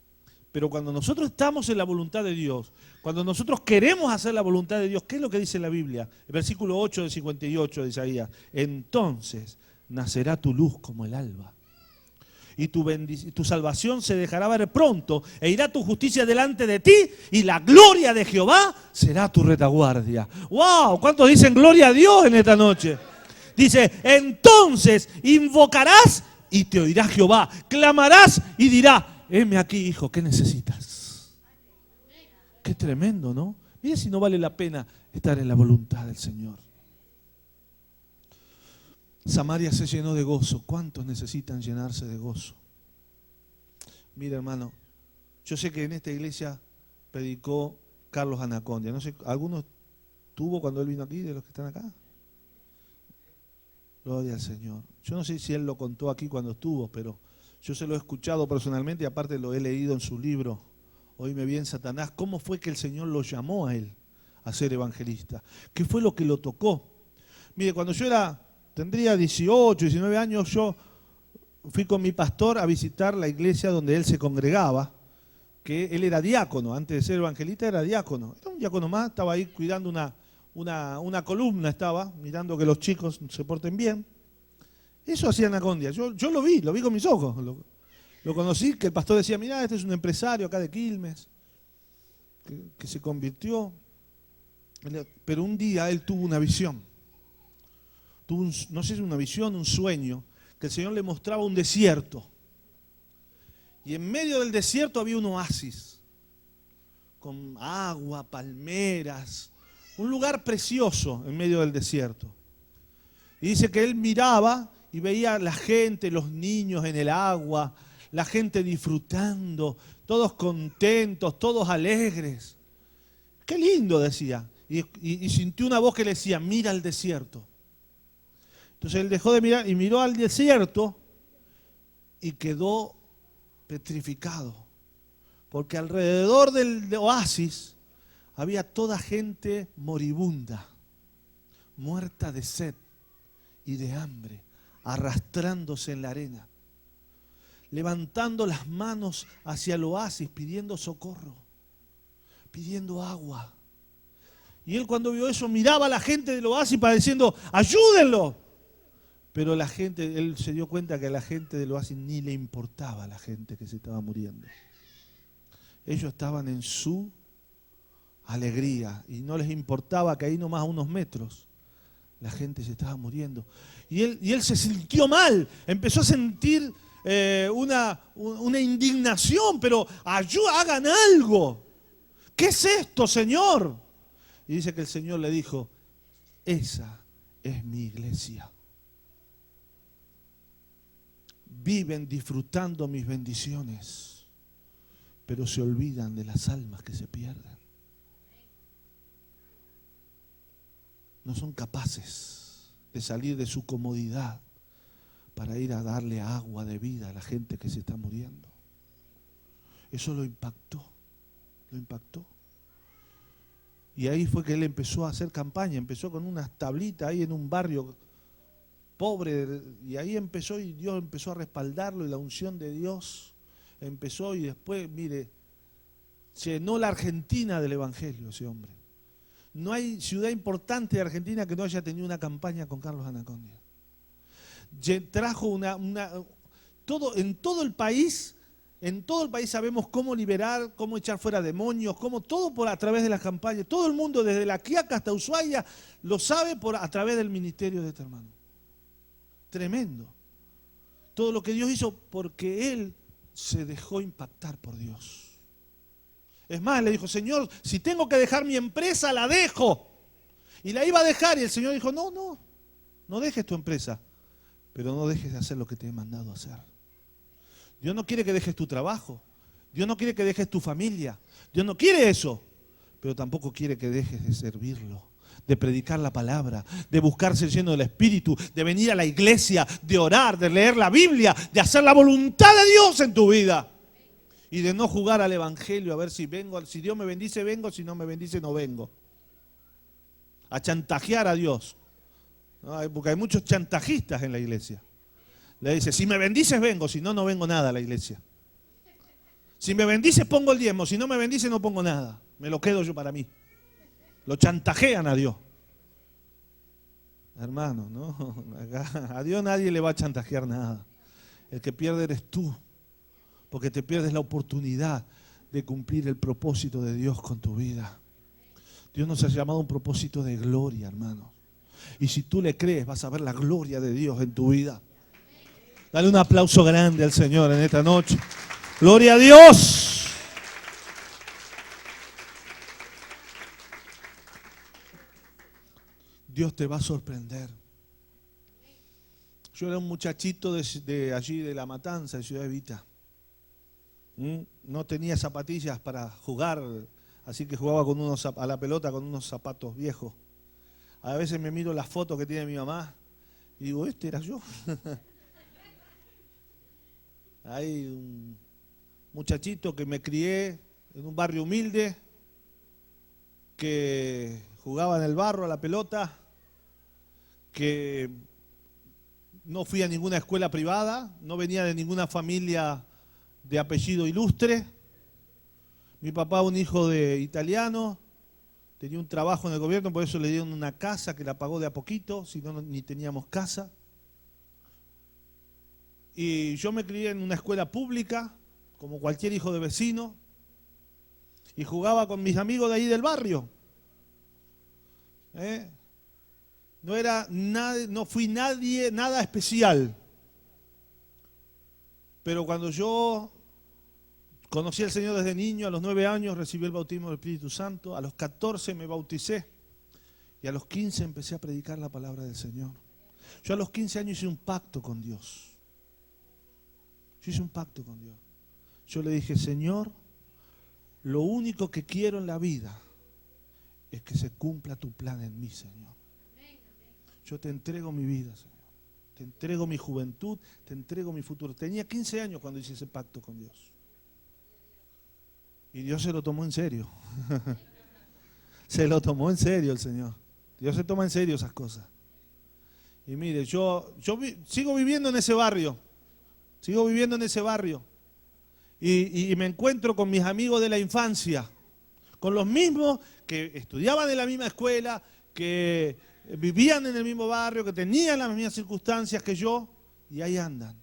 Pero cuando nosotros estamos en la voluntad de Dios, cuando nosotros queremos hacer la voluntad de Dios, ¿qué es lo que dice la Biblia? El versículo 8 del 58 de Isaías. Entonces nacerá tu luz como el alba. Y tu salvación se dejará ver pronto, e irá tu justicia delante de ti, y la gloria de Jehová será tu retaguardia. ¡Wow! ¿Cuántos dicen gloria a Dios en esta noche? Dice, entonces invocarás y te oirá Jehová, clamarás y dirá, heme aquí, hijo, ¿qué necesitas? Qué tremendo, ¿no? Mire si no vale la pena estar en la voluntad del Señor. Samaria se llenó de gozo. ¿Cuántos necesitan llenarse de gozo? Mira, hermano, yo sé que en esta iglesia predicó Carlos Anacondia. No sé, ¿alguno tuvo cuando él vino aquí, de los que están acá? Gloria al Señor. Yo no sé si él lo contó aquí cuando estuvo, pero yo se lo he escuchado personalmente y aparte lo he leído en su libro, Oíme bien, Satanás. ¿Cómo fue que el Señor lo llamó a él a ser evangelista? ¿Qué fue lo que lo tocó? Mire, cuando yo tendría 18, 19 años, yo fui con mi pastor a visitar la iglesia donde él se congregaba, que él era diácono, antes de ser evangelista era diácono. Era un diácono más, estaba ahí cuidando una columna, estaba mirando que los chicos se porten bien. Eso hacía Anacondia. Yo lo vi con mis ojos. Lo conocí, que el pastor decía, mirá, este es un empresario acá de Quilmes, que se convirtió. Pero un día él tuvo una visión. No sé si una visión, un sueño, que el Señor le mostraba un desierto. Y en medio del desierto había un oasis, con agua, palmeras, un lugar precioso en medio del desierto. Y dice que él miraba y veía a la gente, los niños en el agua, la gente disfrutando, todos contentos, todos alegres. Qué lindo, decía. Y sintió una voz que le decía, mira el desierto. Entonces él dejó de mirar y miró al desierto y quedó petrificado. Porque alrededor del oasis había toda gente moribunda, muerta de sed y de hambre, arrastrándose en la arena, levantando las manos hacia el oasis, pidiendo socorro, pidiendo agua. Y él cuando vio eso miraba a la gente del oasis para diciendo, ayúdenlo. Pero la gente, él se dio cuenta que a la gente del oasis ni le importaba a la gente que se estaba muriendo. Ellos estaban en su alegría y no les importaba que ahí nomás a unos metros la gente se estaba muriendo. Y él se sintió mal, empezó a sentir una indignación, pero hagan algo. ¿Qué es esto, Señor? Y dice que el Señor le dijo, esa es mi iglesia. Viven disfrutando mis bendiciones, pero se olvidan de las almas que se pierden. No son capaces de salir de su comodidad para ir a darle agua de vida a la gente que se está muriendo. Eso lo impactó. Y ahí fue que él empezó a hacer campaña, empezó con unas tablitas ahí en un barrio pobre, y ahí empezó, y Dios empezó a respaldarlo, y la unción de Dios empezó, y después, mire, llenó la Argentina del Evangelio ese hombre. No hay ciudad importante de Argentina que no haya tenido una campaña con Carlos Anacondia. Trajo en todo el país sabemos cómo liberar, cómo echar fuera demonios, todo a través de las campañas. Todo el mundo, desde La Quiaca hasta Ushuaia, lo sabe a través del ministerio de este hermano. Tremendo. Todo lo que Dios hizo porque él se dejó impactar por Dios. Es más, le dijo, Señor, si tengo que dejar mi empresa, la dejo. Y la iba a dejar y el Señor dijo, no dejes tu empresa, pero no dejes de hacer lo que te he mandado hacer. Dios no quiere que dejes tu trabajo, Dios no quiere que dejes tu familia, Dios no quiere eso, pero tampoco quiere que dejes de servirlo, de predicar la palabra, de buscarse lleno del Espíritu, de venir a la iglesia, de orar, de leer la Biblia, de hacer la voluntad de Dios en tu vida. Y de no jugar al Evangelio, a ver si vengo, si Dios me bendice, vengo, si no me bendice, no vengo. A chantajear a Dios. ¿No? Porque hay muchos chantajistas en la iglesia. Le dice, si me bendices, vengo, si no, no vengo nada a la iglesia. Si me bendices, pongo el diezmo, si no me bendices, no pongo nada. Me lo quedo yo para mí. Lo chantajean a Dios. Hermano, no, a Dios nadie le va a chantajear nada. El que pierde eres tú. Porque te pierdes la oportunidad de cumplir el propósito de Dios con tu vida. Dios nos ha llamado a un propósito de gloria, hermano. Y si tú le crees, vas a ver la gloria de Dios en tu vida. Dale un aplauso grande al Señor en esta noche. ¡Gloria a Dios! Dios te va a sorprender. Yo era un muchachito de allí de La Matanza, de Ciudad Evita. No tenía zapatillas para jugar Así que jugaba con a la pelota con unos zapatos viejos. A veces me miro las fotos que tiene mi mamá y digo, este era yo. Hay un muchachito que me crié en un barrio humilde, que jugaba en el barro a la pelota, que no fui a ninguna escuela privada, no venía de ninguna familia de apellido ilustre. Mi papá, un hijo de italiano, tenía un trabajo en el gobierno, por eso le dieron una casa que la pagó de a poquito, si no, ni teníamos casa. Y yo me crié en una escuela pública, como cualquier hijo de vecino, y jugaba con mis amigos de ahí del barrio. No era nada, no fui nada especial. Pero cuando yo conocí al Señor desde niño, a los 9 años recibí el bautismo del Espíritu Santo, a los 14 me bauticé y a los 15 empecé a predicar la palabra del Señor. Yo a los 15 años hice un pacto con Dios. Yo hice un pacto con Dios. Yo le dije, Señor, lo único que quiero en la vida es que se cumpla tu plan en mí, Señor. Yo te entrego mi vida, Señor. Te entrego mi juventud, te entrego mi futuro. Tenía 15 años cuando hice ese pacto con Dios. Y Dios se lo tomó en serio. Se lo tomó en serio el Señor. Dios se toma en serio esas cosas. Y mire, yo sigo viviendo en ese barrio. Sigo viviendo en ese barrio. Y me encuentro con mis amigos de la infancia. Con los mismos que estudiaban en la misma escuela, que vivían en el mismo barrio, que tenían las mismas circunstancias que yo. Y ahí andan.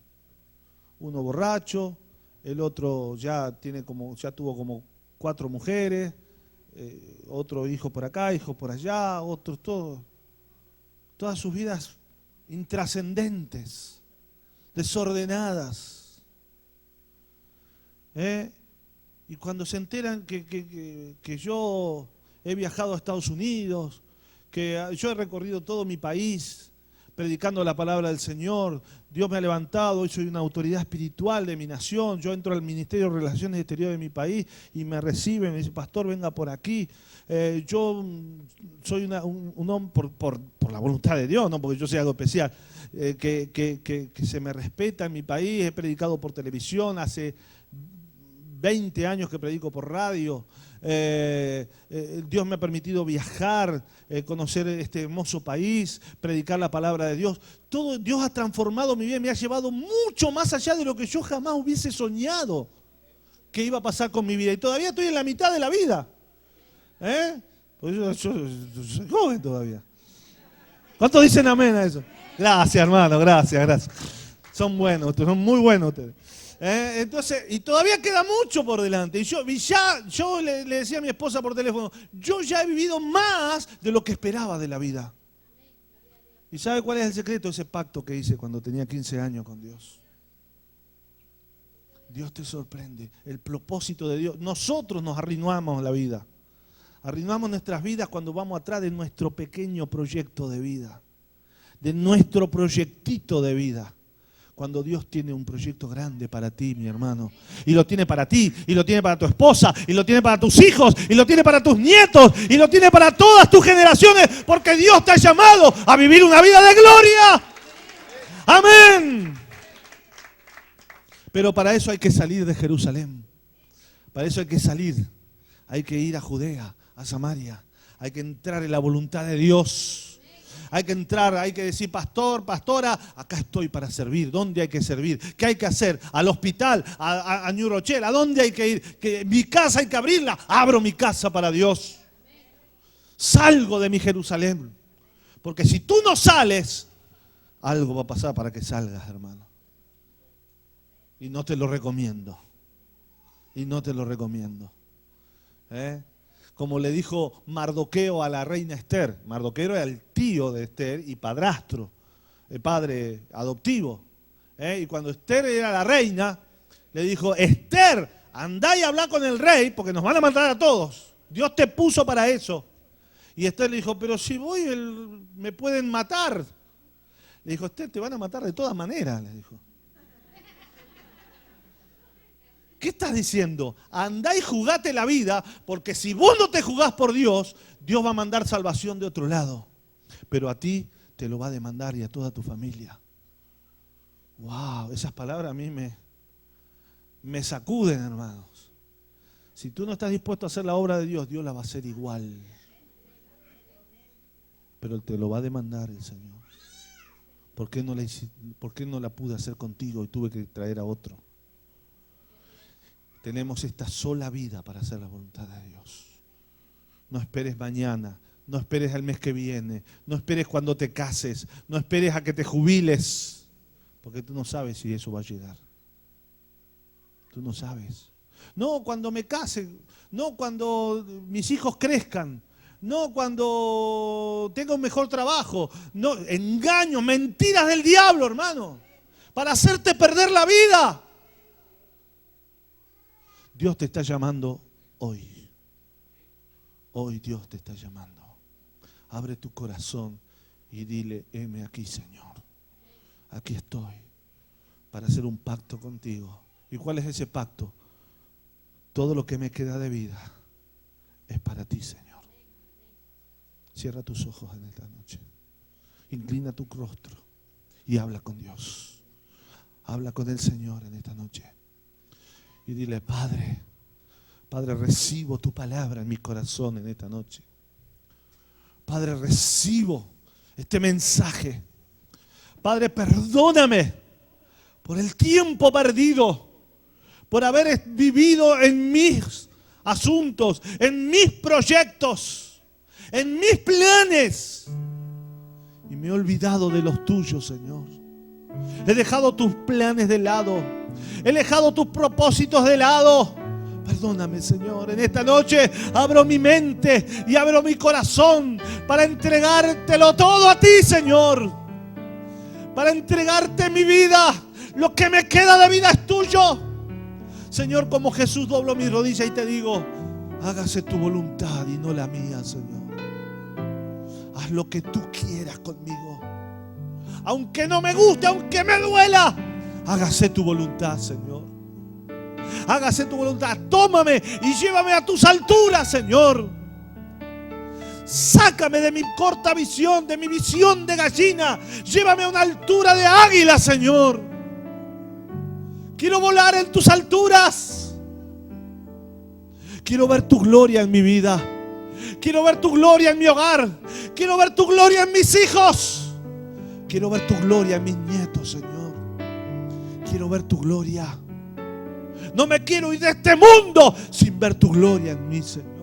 Uno borracho, el otro ya tuvo como 4 mujeres, otro hijo por acá, hijo por allá, otros todas sus vidas intrascendentes, desordenadas. Y cuando se enteran que yo he viajado a Estados Unidos, que yo he recorrido todo mi país predicando la palabra del Señor, Dios me ha levantado, hoy soy una autoridad espiritual de mi nación, yo entro al Ministerio de Relaciones Exteriores de mi país y me reciben, me dice, pastor, venga por aquí. Yo soy un hombre por la voluntad de Dios, no porque yo sea algo especial, que se me respeta en mi país, he predicado por televisión, hace 20 años que predico por radio. Dios me ha permitido viajar, conocer este hermoso país, predicar la palabra de Dios. Todo Dios ha transformado mi vida, me ha llevado mucho más allá de lo que yo jamás hubiese soñado que iba a pasar con mi vida. Y todavía estoy en la mitad de la vida. Pues yo soy joven todavía. ¿Cuántos dicen amén a eso? Gracias, hermano, gracias. Son buenos, son muy buenos ustedes. Entonces, y todavía queda mucho por delante. Y yo le decía a mi esposa por teléfono, yo ya he vivido más de lo que esperaba de la vida. ¿Y sabe cuál es el secreto de ese pacto que hice cuando tenía 15 años con Dios? Dios te sorprende. El propósito de Dios. Nosotros nos arruinamos la vida. Arruinamos nuestras vidas cuando vamos atrás de nuestro pequeño proyecto de vida. De nuestro proyectito de vida. Cuando Dios tiene un proyecto grande para ti, mi hermano. Y lo tiene para ti, y lo tiene para tu esposa, y lo tiene para tus hijos, y lo tiene para tus nietos, y lo tiene para todas tus generaciones, porque Dios te ha llamado a vivir una vida de gloria. Amén. Pero para eso hay que salir de Jerusalén. Para eso hay que salir. Hay que ir a Judea, a Samaria. Hay que entrar en la voluntad de Dios. Hay que entrar, hay que decir, pastor, pastora, acá estoy para servir. ¿Dónde hay que servir? ¿Qué hay que hacer? Al hospital, a New Rochelle, ¿a dónde hay que ir? Que mi casa hay que abrirla. Abro mi casa para Dios. Salgo de mi Jerusalén. Porque si tú no sales, algo va a pasar para que salgas, hermano. Y no te lo recomiendo. Y no te lo recomiendo. Como le dijo Mardoqueo a la reina Esther. Mardoqueo era el tío de Esther y padrastro, el padre adoptivo. Y cuando Esther era la reina, le dijo, Esther, andá y habla con el rey porque nos van a matar a todos. Dios te puso para eso. Y Esther le dijo, pero si voy, me pueden matar. Le dijo, Esther, te van a matar de todas maneras, le dijo. ¿Qué estás diciendo? Andá y jugate la vida, porque si vos no te jugás por Dios, Dios va a mandar salvación de otro lado. Pero a ti te lo va a demandar y a toda tu familia. Wow, esas palabras a mí me sacuden, hermanos. Si tú no estás dispuesto a hacer la obra de Dios, Dios la va a hacer igual. Pero te lo va a demandar el Señor. ¿Por qué no la pude hacer contigo y tuve que traer a otro? Tenemos esta sola vida para hacer la voluntad de Dios. No esperes mañana, no esperes al mes que viene, no esperes cuando te cases, no esperes a que te jubiles, porque tú no sabes si eso va a llegar. Tú no sabes. No cuando me case, no cuando mis hijos crezcan, no cuando tenga un mejor trabajo. No, engaños, mentiras del diablo, hermano, para hacerte perder la vida. Dios te está llamando hoy. Hoy Dios te está llamando. Abre tu corazón y dile: heme aquí, Señor. Aquí estoy para hacer un pacto contigo. ¿Y cuál es ese pacto? Todo lo que me queda de vida es para ti, Señor. Cierra tus ojos en esta noche. Inclina tu rostro y habla con Dios. Habla con el Señor en esta noche. Y dile: Padre, Padre, recibo tu palabra en mi corazón en esta noche. Padre, recibo este mensaje. Padre, perdóname por el tiempo perdido, por haber vivido en mis asuntos, en mis proyectos, en mis planes. Y me he olvidado de los tuyos, Señor. He dejado tus planes de lado. He dejado tus propósitos de lado. Perdóname, Señor. En esta noche abro mi mente y abro mi corazón para entregártelo todo a ti, Señor. Para entregarte mi vida. Lo que me queda de vida es tuyo. Señor, como Jesús, doblo mis rodillas y te digo: hágase tu voluntad y no la mía, Señor. Haz lo que tú quieras conmigo. Aunque no me guste, aunque me duela, hágase tu voluntad, Señor. Hágase tu voluntad. Tómame y llévame a tus alturas, Señor. Sácame de mi corta visión, de mi visión de gallina. Llévame a una altura de águila, Señor. Quiero volar en tus alturas. Quiero ver tu gloria en mi vida. Quiero ver tu gloria en mi hogar. Quiero ver tu gloria en mis hijos. Quiero ver tu gloria en mis nietos, Señor. Quiero ver tu gloria. No me quiero ir de este mundo sin ver tu gloria en mí, Señor.